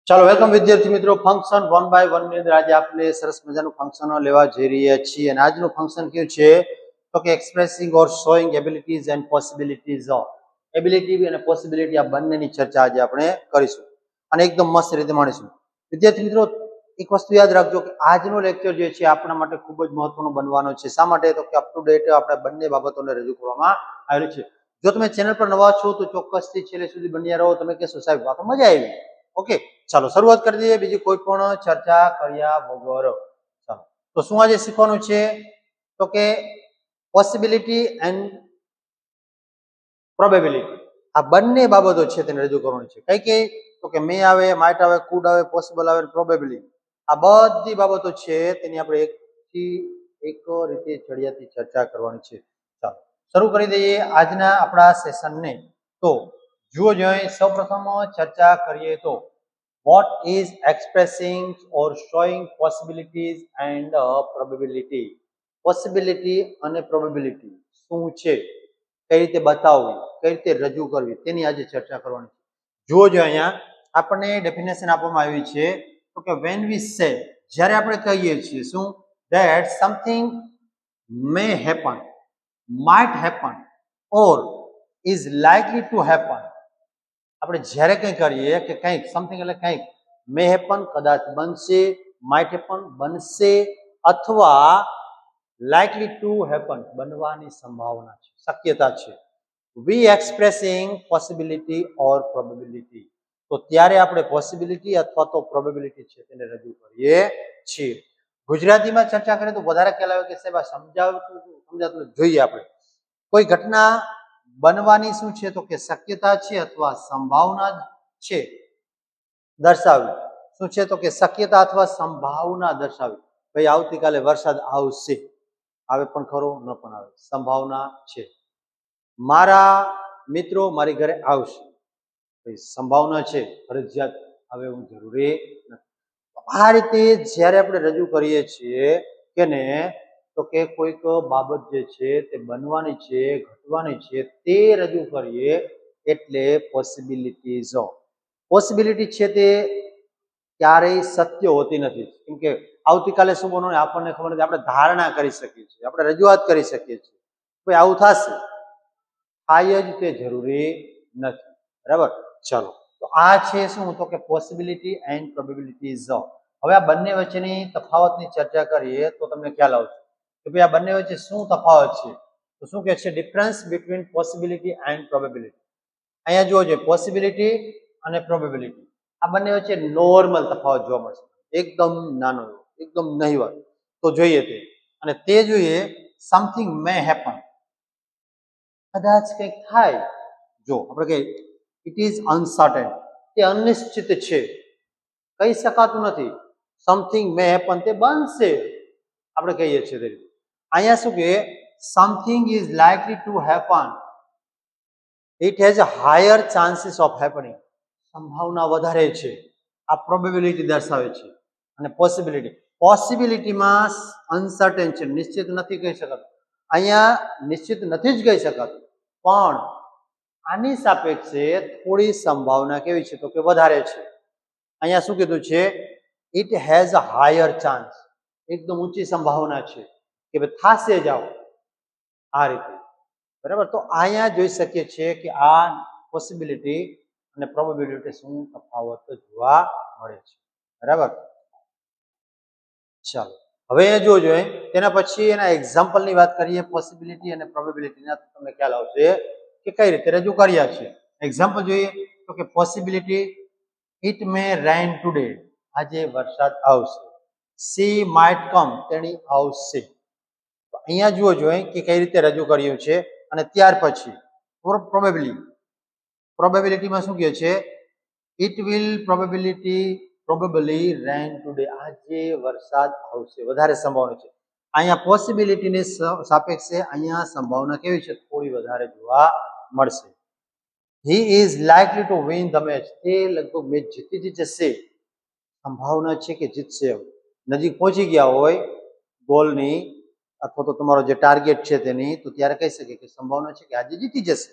ચાલો વેલકમ વિદ્યાર્થી મિત્રો, ફંક્શન 1 બાય 1 ની અંદર આજે આપણે સરસ મજાનું ફંક્શન લેવા જઈ રહ્યા છીએ અને આજનું ફંક્શન કયું છે તો કે expressing or showing abilities and possibilities of ability અને પોસિબિલિટી આ બંનેની ચર્ચા આજે આપણે કરીશું અને એકદમ મસ્ત રીતે માણીશું. વિદ્યાર્થી મિત્રો, એક વસ્તુ યાદ રાખજો કે આજનો લેક્ચર જે છે આપણા માટે ખૂબ જ મહત્વનો બનવાનો છે. શા માટે? તો કે અપ ટુ ડેટ આપણે બંને બાબતોને રજૂ કરવામાં આવેલી છે. જો તમે ચેનલ પર નવા છો તો ચોક્કસથી છેલ્લે સુધી બન્યા રહો. તમે કહેશો સાહેબ વાતો મજા આવી. ઓકે, ચાલો શરૂઆત કરી દઈએ બીજી કોઈ પણ ચર્ચા કર્યા વગર. ચાલો, તો શું આજે શીખવાનું છે તો કે પોસિબિલિટી એન્ડ પ્રોબેબિલિટી આ બંને બાબતો છે તેને રજૂ કરવાની છે. કઈ કઈ? તો કે મે આવે, માઇટ આવે, કુડ આવે, પોસિબલ આવે, પ્રોબેબિલિટી. આ બધી બાબતો છે તેની આપણે એક રીતે ચડિયાતી ચર્ચા કરવાની છે. ચાલો શરૂ કરી દઈએ આજના આપણા સેશનને. તો જુઓ જોઈએ, સૌપ્રથમ ચર્ચા કરીએ તો what is expressing or showing possibilities and probability. Possibility અને પ્રોબેબિલિટી શું છે, કઈ રીતે બતાવવી, કઈ રીતે રજૂ કરવી તેની આજે ચર્ચા કરવાની છે. જુઓ જો અહીંયા આપણને ડેફિનેશન આપવામાં આવી છે તો કે when we say, જ્યારે આપણે કહીએ છીએ શું, that something may happen, might happen or is likely to happen. આપણે જ્યારે કંઈ કરીએ કે કંઈક સમથિંગ એટલે કંઈક, મે હેપન કદાચ બનશે, માઇટ હેપન બનશે, અથવા લાઇકલી ટુ હેપન બનવાની સંભાવના છે, શક્યતા છે. વી એક્સપ્રેસિંગ પોસિબિલિટી ઓર પ્રોબેબિલિટી, તો ત્યારે આપણે પોસિબિલિટી અથવા તો પ્રોબેબિલિટી છે તેને રજૂ કરીએ છીએ. ગુજરાતીમાં ચર્ચા કરીએ તો વધારે ખ્યાલ આવે કે સાહેબ સમજાતું જોઈએ. આપણે કોઈ ઘટના બનવાની શું છે તો કે શક્યતા છે અથવા સંભાવના છે દર્શાવી. શું છે તો કે શક્યતા અથવા સંભાવના દર્શાવી. ભાઈ આવતીકાલે વરસાદ આવશે, આવે પણ ખરો, ન પણ આવે, સંભાવના છે. મારા મિત્રો મારી ઘરે આવશે, સંભાવના છે, ફરજિયાત આવે એવું જરૂરી નથી. આ રીતે જ્યારે આપણે રજૂ કરીએ છીએ કે ને તો કે કોઈક બાબત જે છે તે બનવાની છે, ઘટવાની છે, તે રજૂ કરીએ એટલે પોસિબિલિટીઝ ઓફ. પોસિબિલિટી છે તે ક્યારેય સત્ય હોતી નથી. કેમ કે આવતીકાલે શું બનવાનું આપણને ખબર નથી. આપણે ધારણા કરી શકીએ છીએ, આપણે રજૂઆત કરી શકીએ છીએ ભાઈ આવું થશે, થાય જ તે જરૂરી નથી. બરાબર? ચાલો, તો આ છે શું તો કે પોસિબિલિટી એન્ડ પ્રોબેબિલિટીઝ ઓફ. હવે આ બંને વચ્ચેની તફાવતની ચર્ચા કરીએ તો તમને ખ્યાલ આવશે કે ભાઈ આ બંને વચ્ચે શું તફાવત છે. તો શું કહે છે? Difference between possibility and probability. અહીંયા જુઓ જોઈએ, પોસિબિલિટી અને પ્રોબેબિલિટી આ બંને વચ્ચે નોર્મલ તફાવત જોવા મળશે, એકદમ નાનો, એકદમ નહિવત. તો જોઈએ તે, અને તે જોઈએ સમથિંગ મે હેપન, કદાચ કંઈક થાય. જો આપણે કહીએ ઇટ ઇઝ અનસર્ટેન, તે અનિશ્ચિત છે, કહી શકાતું નથી. સમથિંગ મે હેપન, તે બનશે, આપણે કહીએ છીએ. અહીંયા શું કહે? Something is likely to happen, it has higher chances of happening, સંભાવના વધારે છે. આ પ્રોબેબિલિટી દર્શાવે છે. અને પોસિબિલિટીમાં અનસર્ટેન છે, નિશ્ચિત નથી કહી શકાતું. અહીંયા નિશ્ચિત નથી જ કહી શકાતું, પણ આની સાપેક્ષે થોડી સંભાવના કેવી છે તો કે વધારે છે. અહીંયા શું કીધું છે? It has a higher chance, એકદમ ઊંચી સંભાવના છે કે ભાઈ થશે જ આવું, આ રીતે. બરાબર? તો અહીંયા જોઈ શકીએ છીએ કે આ પોસિબિલિટી અને પ્રોબેબિલિટી શું તફાવત જોવા મળે છે. બરાબર? ચાલો હવે અહીંયા જોવો જોઈએ, તેના પછી એના એક્ઝામ્પલની વાત કરીએ પોસિબિલિટી અને પ્રોબેબિલિટીના, તો તમને ખ્યાલ આવશે કે કઈ રીતે રજૂ કર્યા છે. એક્ઝામ્પલ જોઈએ તો કે possibility, it may rain today, આજે વરસાદ આવશે. સી માઇટ કમ, તેણી આવશે. તો અહીંયા જુઓ જોઈએ કે કઈ રીતે રજૂ કર્યું છે. અને ત્યાર પછી પ્રોબેબિલિટીમાં શું કહે છે? It will probably rain today, આજે વરસાદ આવશે, વધારે સંભાવના છે. અહીંયા પોસિબિલિટીની સાપેક્ષે અહીંયા સંભાવના કેવી છે? થોડી વધારે જોવા મળશે. He is likely to win the match, તે લગભગ મેચ જીતી જ જશે, સંભાવના છે કે જીતશે. નજીક પહોંચી ગયા હોય ગોલની અથવા તો તમારો જે ટાર્ગેટ છે તેની, તો ત્યારે કહી શકે કે સંભાવના છે કે આજે જીતી જશે.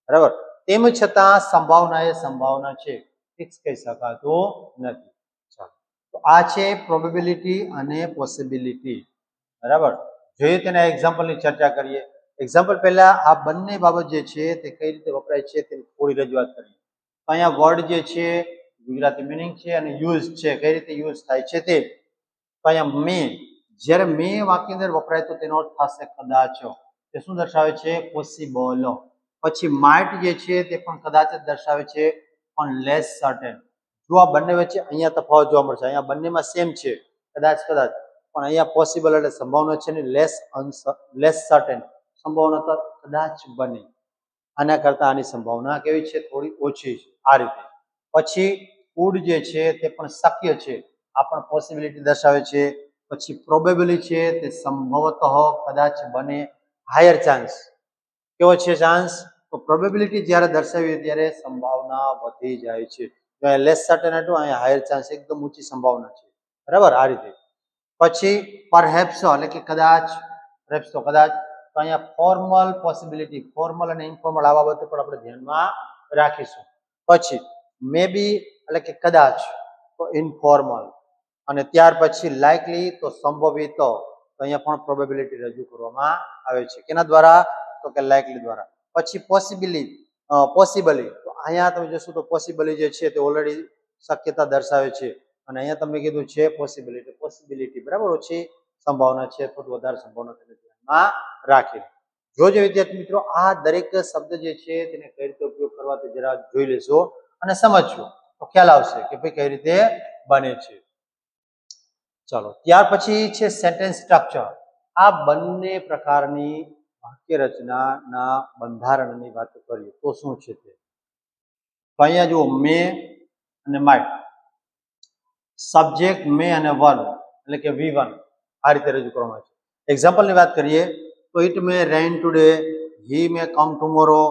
બરાબર? તેમ છતાં સંભાવના એ સંભાવના છે ફિક્સ કહી શકાતું નથી. ચાલો, તો આ છે પ્રોબેબિલિટી અને પોસિબિલિટી. બરાબર, જોઈએ તેના એક્ઝામ્પલની ચર્ચા કરીએ. એક્ઝામ્પલ પહેલા આ બંને બાબત જે છે તે કઈ રીતે વપરાય છે તેની થોડી રજૂઆત કરીએ. તો અહીંયા વર્ડ જે છે ગુજરાતી મિનિંગ છે અને યુઝ છે, કઈ રીતે યુઝ થાય છે તે. તો અહીંયા મે, જ્યારે મે વાક્ય અંદર વપરાય તો તેનો અર્થ થશે કદાચ. તે શું દર્શાવે છે? પોસિબલ. પછી માઇટ જે છે તે પણ કદાચ જ દર્શાવે છે, પણ લેસ સર્ટેન. જો આ બંને વચ્ચે અહીંયા તફાવત જોવા મળશે. અહીંયા બંનેમાં સેમ છે, કદાચ કદાચ, પણ અહીંયા પોસિબલ એટલે સંભાવના છે ને લેસ સર્ટેન, સંભાવના તો કદાચ બને. આના કરતા આની સંભાવના કેવી છે? થોડી ઓછી છે. આ રીતે. પછી કુડ જે છે તે પણ શક્ય છે, આ પણ પોસિબિલિટી દર્શાવે છે. પછી પ્રોબેબિલિટી છે તે સંભવતઃ કદાચ બને. હાયર ચાન્સ કેવો છે? ચાન્સ. તો પ્રોબેબિલિટી જ્યારે દર્શાવીએ ત્યારે સંભાવના વધી જાય છે. લેસ સર્ટેન હતું, અહીંયા હાયર ચાન્સ, એકદમ ઊંચી સંભાવના છે. બરાબર, આ રીતે. પછી પરહેપ્સ એટલે કે કદાચ, પરહેપ્સ તો કદાચ. તો અહીંયા ફોર્મલ પોસિબિલિટી, ફોર્મલ અને ઇન્ફોર્મલ આ બાબતે પણ આપણે ધ્યાનમાં રાખીશું. પછી મે બી એટલે કે કદાચ, તો ઇનફોર્મલ. અને ત્યાર પછી લાઇકલી તો સંભવિત. તો અહીંયા પણ પ્રોબેબિલિટી રજૂ કરવામાં આવે છે. કેના દ્વારા? તો કે લાઇકલી દ્વારા. પછી પોસિબલી, તો અહીંયા તમે જોશો તો પોસિબલી જે છે તે ઓલરેડી શક્યતા દર્શાવે છે, અને અહીંયા તમને કીધું છે પોસિબિલિટી બરાબર, ઓછી સંભાવના છે, થોડું વધારે સંભાવના તેને ધ્યાનમાં રાખી. જોજો વિદ્યાર્થી મિત્રો, આ દરેક શબ્દ જે છે તેને કઈ રીતે ઉપયોગ કરવા તે જરા જોઈ લેશો અને સમજશો તો ખ્યાલ આવશે કે ભાઈ કઈ રીતે બને છે. ચાલો, ત્યાર પછી છે સેન્ટેન્સ સ્ટ્રક્ચર. આ બંને પ્રકારની વાક્ય રચનાના બંધારણની વાત કરીએ તો શું છે તે. તો અહીંયા જુઓ, મે અને માઇટ, સબ્જેક્ટ મે અને વન એટલે કે V1 આ રીતે રજૂ કરવામાં આવે છે. એક્ઝામ્પલની વાત કરીએ તો it may rain today, he may come tomorrow,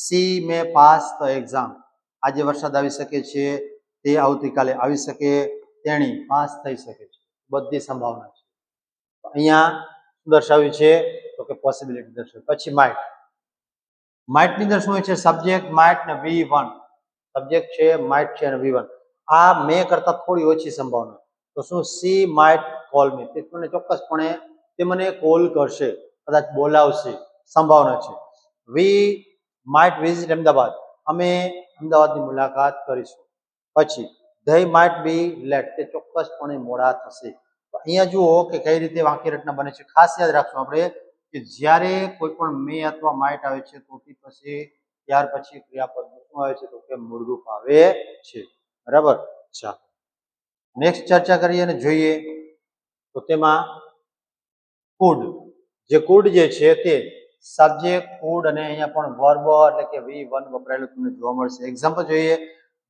she may pass the exam. આજે વરસાદ આવી શકે છે, તે આવતીકાલે આવી શકે, તેણી પાસ થઈ શકે છે. બધી સંભાવના છે. અહીંયા શું દર્શાવ્યું છે? તો કે પોસિબિલિટી દર્શાવ્યું. પછી માઇટ, માઇટની અંદર શું હોય છે? સબ્જેક્ટ માઇટ ને V1, સબ્જેક્ટ છે માઇટ છે અને V1. આ મે કરતા થોડી ઓછી સંભાવના. તો શું? સી માઇટ કોલ મી, તે મને ચોક્કસપણે તે મને કોલ કરશે, કદાચ બોલાવશે, સંભાવના છે. વી માઇટ વિઝિટ અમદાવાદ, અમે અમદાવાદની મુલાકાત કરીશું. પછી ધે માઇટ બી લેટ, તે ચોક્કસપણે મોડા થશે. અહીંયા જુઓ કે કઈ રીતે વાક્ય રચના બને છે. ખાસ યાદ રાખશું આપણે કે જ્યારે કોઈ પણ મે અથવા માઇટ આવે છે તો પછી ત્યાર પછી ક્રિયાપદ શું આવે છે? તો કે મૂળરૂપ આવે છે. બરાબર. ચાલો, નેક્સ્ટ ચર્ચા કરીએ અને જોઈએ તો તેમાં કુડ, જે કુડ જે છે તે સબ્જેક્ટ કુડ અને અહીંયા પણ વર્બ એટલે કે V1 વપરાયેલું તમને જોવા મળશે. એક્ઝામ્પલ જોઈએ,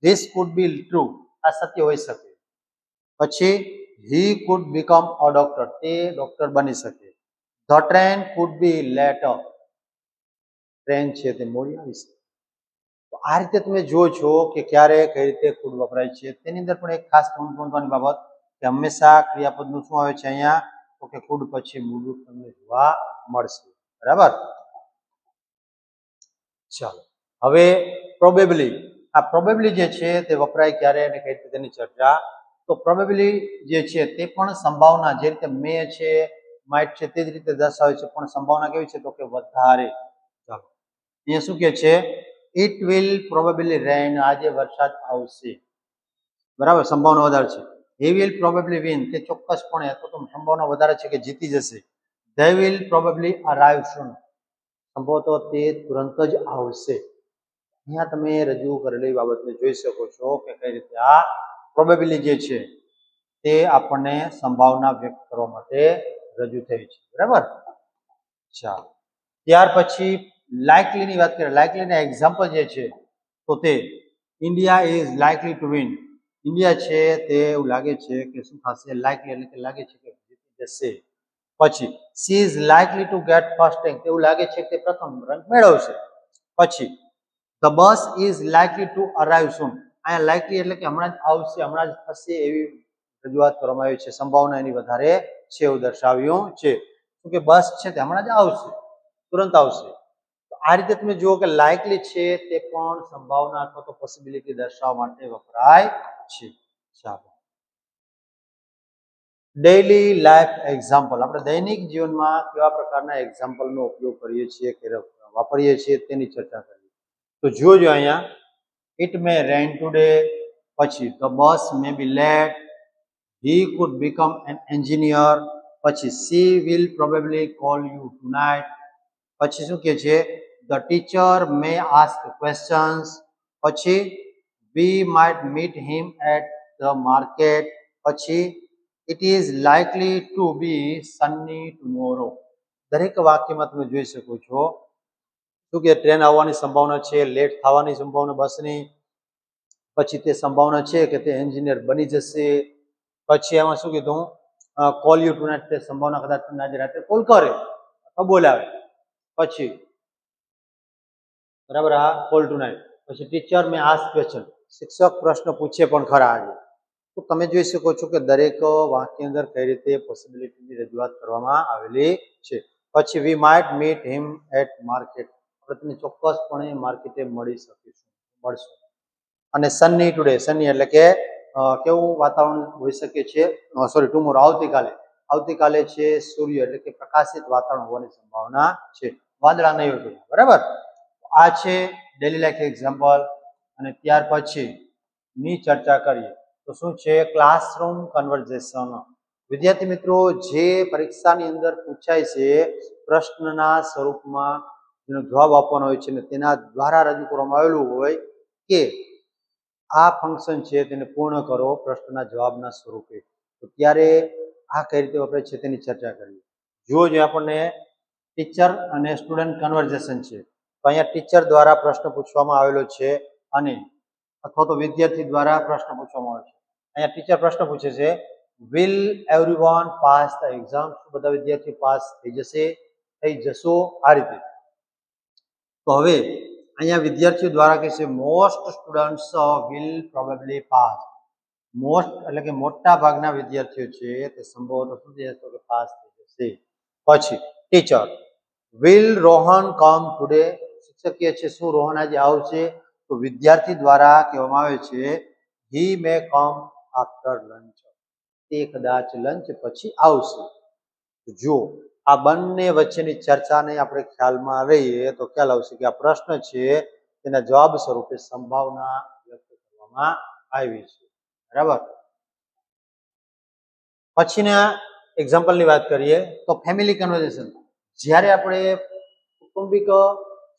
ધીસ કુડ બી ટ્રુ, આ સત્ય હોઈ શકે. પછી he could become a doctor, તે ડોક્ટર બની શકે. The train could be late, train છે તે મોડી આવી શકે. તો આ રીતે તમે જુઓ છો કે ક્યારે કઈ રીતે કુડ વપરાય છે. તેની અંદર પણ એક ખાસ નોંધવાની બાબત કે હંમેશા ક્રિયાપદનું શું આવે છે અહીંયા? તો કે કુડ પછી મૂળરૂપ તમને જોવા મળશે. બરાબર. ચાલો, હવે પ્રોબેબલી, આ પ્રોબેબલી જે છે તે વપરાય ક્યારે અને કઈ રીતે તેની ચર્ચા. તો પ્રોબેબલી જે છે તે પણ સંભાવના, જે રીતે મે છે માઇટ છે તે જ રીતે દર્શાવે છે, પણ સંભાવના કેવી છે? તો કે વધારે. ચાલો, અહીંયા શું કે છે? ઇટ વિલ પ્રોબેબલી રેન, આજે વરસાદ આવશે. બરાબર, સંભાવના વધારે છે. હી વિલ પ્રોબેબલી વિન, તે ચોક્કસપણે અથવા તો સંભાવના વધારે છે કે જીતી જશે. ધે વિલ પ્રોબેબલી અરાઇવ સૂન, સંભવતઃ તે તુરંત જ આવશે. અહીંયા તમે રજૂ કરેલી બાબતને જોઈ શકો છો કે કઈ રીતે આ પ્રોબેબિલી જે છે તે આપણને સંભાવના વ્યક્ત કરવા માટે રજૂ થઈ છે. બરાબર. ચાલો, ત્યાર પછી લાઇકલીની વાત કરીએ. લાઇકલીના એક્ઝામ્પલ જે છે તો તે India is likely to win, India છે તે એવું લાગે છે કે શું થશે? લાઇકલી એટલે કે લાગે છે કે જીતી જશે. પછી she is likely to get first rank, એવું લાગે છે કે પ્રથમ રેન્ક મેળવશે. પછી the bus is likely to arrive soon, અહીંયા લાઇકલી એટલે કે હમણાં જ આવશે, હમણાં જ થશે એવી રજૂઆત કરવામાં આવી છે. સંભાવના એની વધારે છે એવું દર્શાવ્યું છે. કે બસ છે તે હમણાં જ આવશે, તુરંત આવશે. તો આ રીતે તમે જુઓ કે લાઇકલી છે તે પણ સંભાવના અથવા તો પોસિબિલિટી દર્શાવવા માટે વપરાય છે. ચાલો, ડેઈલી લાઈફ એક્ઝામ્પલ. આપણે દૈનિક જીવનમાં કેવા પ્રકારના એક્ઝામ્પલનો ઉપયોગ કરીએ છીએ કે વાપરીએ છીએ તેની ચર્ચા કરીએ. તો જોજો અહીંયા, ઇટ મે રેન ટુડે, પછી the bus may be late, he could become an engineer, પછી she will probably call you tonight, પછી શું કહે છે, the teacher may ask questions, પછી we might meet him at the market, પછી it is likely to be sunny tomorrow. દરેક વાક્યમાં તમે જોઈ શકો છો શું કે ટ્રેન આવવાની સંભાવના છે, લેટ થવાની સંભાવના બસની, પછી તે સંભાવના છે કે તે એન્જિનિયર બની જશે, પછી એમાં શું કીધું, કોલ યુ ટુનાઇટ, તે સંભાવના કદાચ તમને આજે રાત્રે કોલ કરે અથવા બોલાવે, પછી બરાબર આ કોલ ટુનાઇટ, પછી ટીચર મે આસ્ક ક્વેશ્ચન, શિક્ષક પ્રશ્ન પૂછે પણ ખરા આજે. તો તમે જોઈ શકો છો કે દરેક વાક્ય અંદર કઈ રીતે પોસિબિલિટીની રજૂઆત કરવામાં આવેલી છે. પછી we might meet him at market, આપણે તમને ચોક્કસપણે માર્કેટે મળશું. અને સન્ની ટુડે, સન્ની એટલે કે કેવું વાતાવરણ હોઈ શકે છે, સોરી ટુમોરો, આવતીકાલે છે સૂર્ય એટલે કે પ્રકાશિત વાતાવરણ હોવાની સંભાવના છે, વાદળા નહીં હોય. બરાબર, આ છે ડેલી લાઈફ એક્ઝામ્પલ. અને ત્યાર પછી ની ચર્ચા કરીએ તો શું છે, ક્લાસરૂમ કન્વર્ઝેશન. વિદ્યાર્થી મિત્રો, જે પરીક્ષાની અંદર પૂછાય છે પ્રશ્નના સ્વરૂપમાં જેનો જવાબ આપવાનો હોય છે ને તેના દ્વારા રજૂ કરવામાં આવેલું હોય કે આ ફંક્શન છે તેને પૂર્ણ કરો પ્રશ્નના જવાબના સ્વરૂપે, તો ત્યારે આ કઈ રીતે વપરાય છે તેની ચર્ચા કરીએ. જુઓ, જે આપણને ટીચર અને સ્ટુડન્ટ કન્વર્ઝેશન છે, તો અહીંયા ટીચર દ્વારા પ્રશ્ન પૂછવામાં આવેલો છે અને અથવા તો વિદ્યાર્થી દ્વારા પ્રશ્ન પૂછવામાં આવે છે. અહીંયા ટીચર પ્રશ્ન પૂછે છે, will everyone pass the exam, બધા વિદ્યાર્થી પાસ થઈ જશો, આ રીતે. તો હવે અહીંયા વિદ્યાર્થીઓ દ્વારા કહે છે, most students will probably pass. Most એટલે કે મોટા ભાગના વિદ્યાર્થીઓ છે તે સંભવતઃ શું થઈ જશે કે પાસ થઈ જશે. પછી teacher, will Rohan come today, શિક્ષક કહે છે શું રોહન આજે આવશે, તો વિદ્યાર્થી દ્વારા કહેવામાં આવે છે, હી મે કમ આફ્ટર લંચ, તે કદાચ લંચ પછી આવશે. જો આ બંને વચ્ચેની ચર્ચાને આપણે ખ્યાલમાં રહીએ તો ખ્યાલ આવશે કે આ પ્રશ્ન છે તેના જવાબ સ્વરૂપે સંભાવના વ્યક્ત કરવામાં આવી છે. બરાબર, પછીના એક્ઝામ્પલની વાત કરીએ તો ફેમિલી કન્વર્ઝેશન. જ્યારે આપણે કૌટુંબિક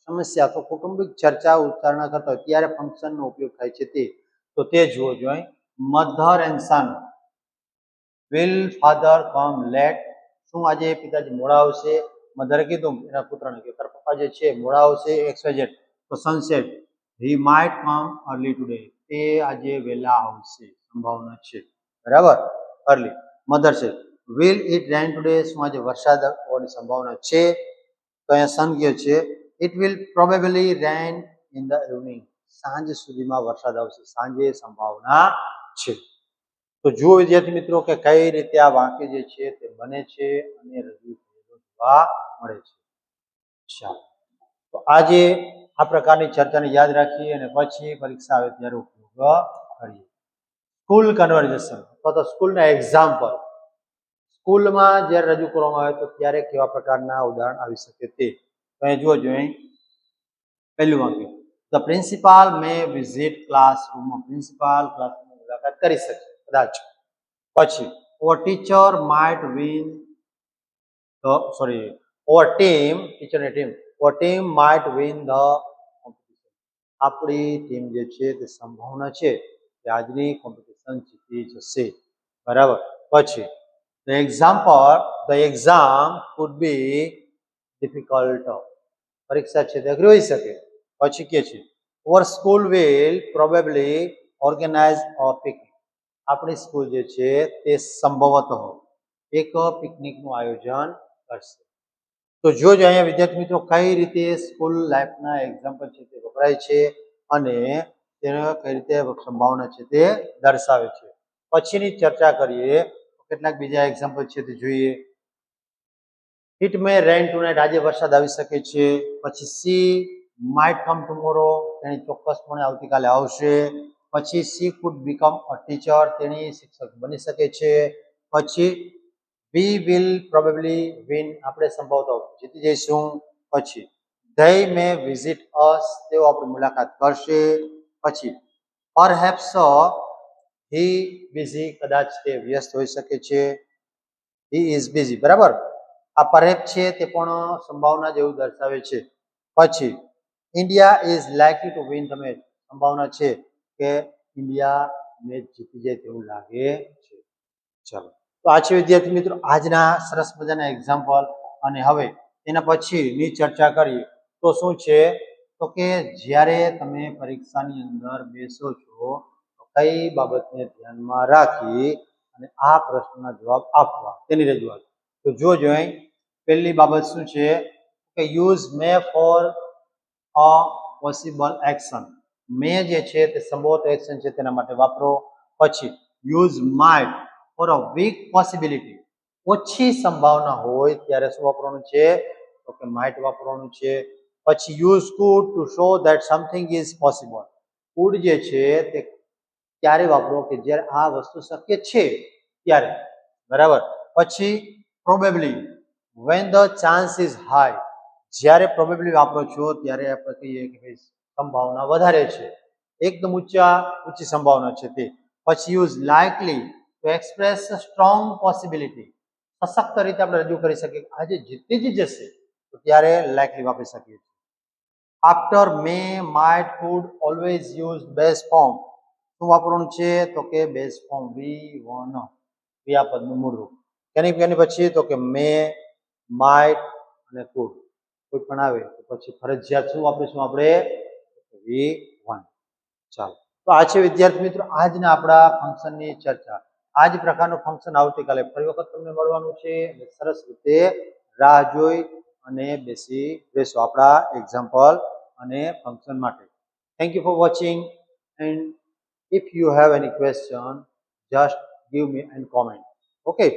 સમસ્યા તો કૌટુંબિક ચર્ચા ઉચ્ચારણા કરતા હોય ત્યારે ફંક્શનનો ઉપયોગ થાય છે તે જુઓ જોઈએ. Mother and son, will father come late, શું આજે પિતાજી મોડા આવશે, મધરે કીધું એના પુત્રને કે તારા પપ્પા જે છે મોડા આવશે XYZ, તો son said he might come early today, તે આજે વહેલા આવશે, સંભાવના છે. બરાબર, અર્લી. મધર છે, વિલ ઇટ રેન ટુડે, શું આજે વરસાદ આવવાની સંભાવના છે, તો અહીંયા સન કહે છે, it will probably rain in the evening, સાંજ સુધીમાં વરસાદ આવશે, સાંજે સંભાવના છે. તો જુઓ વિદ્યાર્થી મિત્રો કે કઈ રીતે આ વાક્ય જે છે તે બને છે અને રજૂ જોવા મળે છે. ચાલો, તો આજે આ પ્રકારની ચર્ચાને યાદ રાખીએ અને પછી પરીક્ષા આવે ત્યારે ઉપયોગ કરીએ. સ્કૂલ કન્વર્ઝેશન અથવા તો સ્કૂલના એક્ઝામ્પલ. સ્કૂલમાં જ્યારે રજૂ કરવામાં આવે તો ત્યારે કેવા પ્રકારના ઉદાહરણ આવી શકે તે. તો અહીં જુઓ જોઈએ, પહેલું વાક્ય, the principal may visit classroom, principal ક્લાસરૂમની મુલાકાત કરી શકે કદાચ. પછી our teacher might win our team, ટીચરની team, our team might win the competition, આપણી ટીમ જે છે તે સંભાવના છે કે આજની કોમ્પિટિશન જીતી જશે. બરાબર, પછી the exam could be difficult, પરીક્ષા છે તે અઘરી હોઈ શકે. પછી કે છે our school will probably organise a picnic, આપણી સ્કૂલ જે છે તે સંભવતઃ એક પિકનિકનું આયોજન કરશે. તો જોજો અહીંયા વિદ્યાર્થી મિત્રો કઈ રીતે સ્કૂલ લાઈફના એક્ઝામ્પલ છે તે વપરાય છે અને તેને કઈ રીતે સંભાવના છે તે દર્શાવે છે. પછીની ચર્ચા કરીએ કેટલાક બીજા એક્ઝામ્પલ છે તે જોઈએ. ઇટ મે રેન ટુનાઇટ, આજે વરસાદ આવી શકે છે. પછી સી માઇટ કમ ટુમોરો, તેની ચોક્કસપણે આવતીકાલે આવશે. પછી C food become a teacher, તેની શિક્ષક બની શકે છે. પછી વી વિલ પ્રોબેબલી વિન, આપણે સંભવતઃ જીતી જઈશું. પછી they may visit us, તેઓ આપણી મુલાકાત કરશે. પછી perhaps he busy, કદાચ તે વ્યસ્ત હોઈ શકે છે. he is busy, બરાબર. આ perhaps છે તે પણ સંભાવના જેવું દર્શાવે છે. પછી India is likely to win, તમે સંભાવના છે કે ઇન્ડિયા મેચ જીતી જાય તેવું લાગે છે. ચાલો, તો આ છે વિદ્યાર્થી મિત્રો આજના સરસ મજાના એક્ઝામ્પલ. અને હવે એના પછીની ચર્ચા કરીએ તો શું છે, તો કે જ્યારે તમે પરીક્ષાની અંદર બેસો છો તો કઈ બાબતને ધ્યાનમાં રાખી અને આ પ્રશ્નના જવાબ આપવા, તેની રજૂઆત. તો જોજો, અહીં પહેલી બાબત શું છે કે use may for a possible action, may જે છે તે સંભવત એક્શન છે તેના માટે વાપરો. પછી use might for a weak possibility, ઓછી સંભાવના હોય ત્યારે શું વાપરવાનું છે, તો કે માઇટ વાપરવાનું છે. પછી use food to show that something is possible, food જે છે તે ક્યારે વાપરો કે જ્યારે આ વસ્તુ શક્ય છે ત્યારે, બરાબર. પછી probably when the chance is high, જ્યારે પ્રોબેબલી વાપરો છો ત્યારે આપણે કહીએ કે ભાઈ સંભાવના વધારે છે, એકદમ ઊંચી સંભાવના છે તે. પછી use likely two express strong possibility, સશક્ત રીતે આપણે રજૂ કરી શકીએ કે આજે જીતી જ જશે, તો ત્યારે લાઇકલી વાપરી શકીએ છીએ. આફ્ટર મે might food always use base form, શું વાપરવાનું છે, તો કે બેઝ ફોર્મ V1, ક્રિયાપદનું મૂળ રૂપ. એની પછી તો કે મે, માઇટ અને કુડ, કોઈ પણ આવે તો પછી ફરજિયાત શું વાપરીશું આપણે, V1. ચાલો, તો આ છે વિદ્યાર્થી મિત્રો આજના આપણા ફંક્શનની ચર્ચા. આ જ પ્રકારનું ફંક્શન આવતીકાલે ફરી વખત તમને મળવાનું છે. અને સરસ રીતે રાહ જોઈ અને બેસો આપણા એક્ઝામ્પલ અને ફંક્શન માટે. Thank you for watching, and if you have any question just give me and comment. Okay.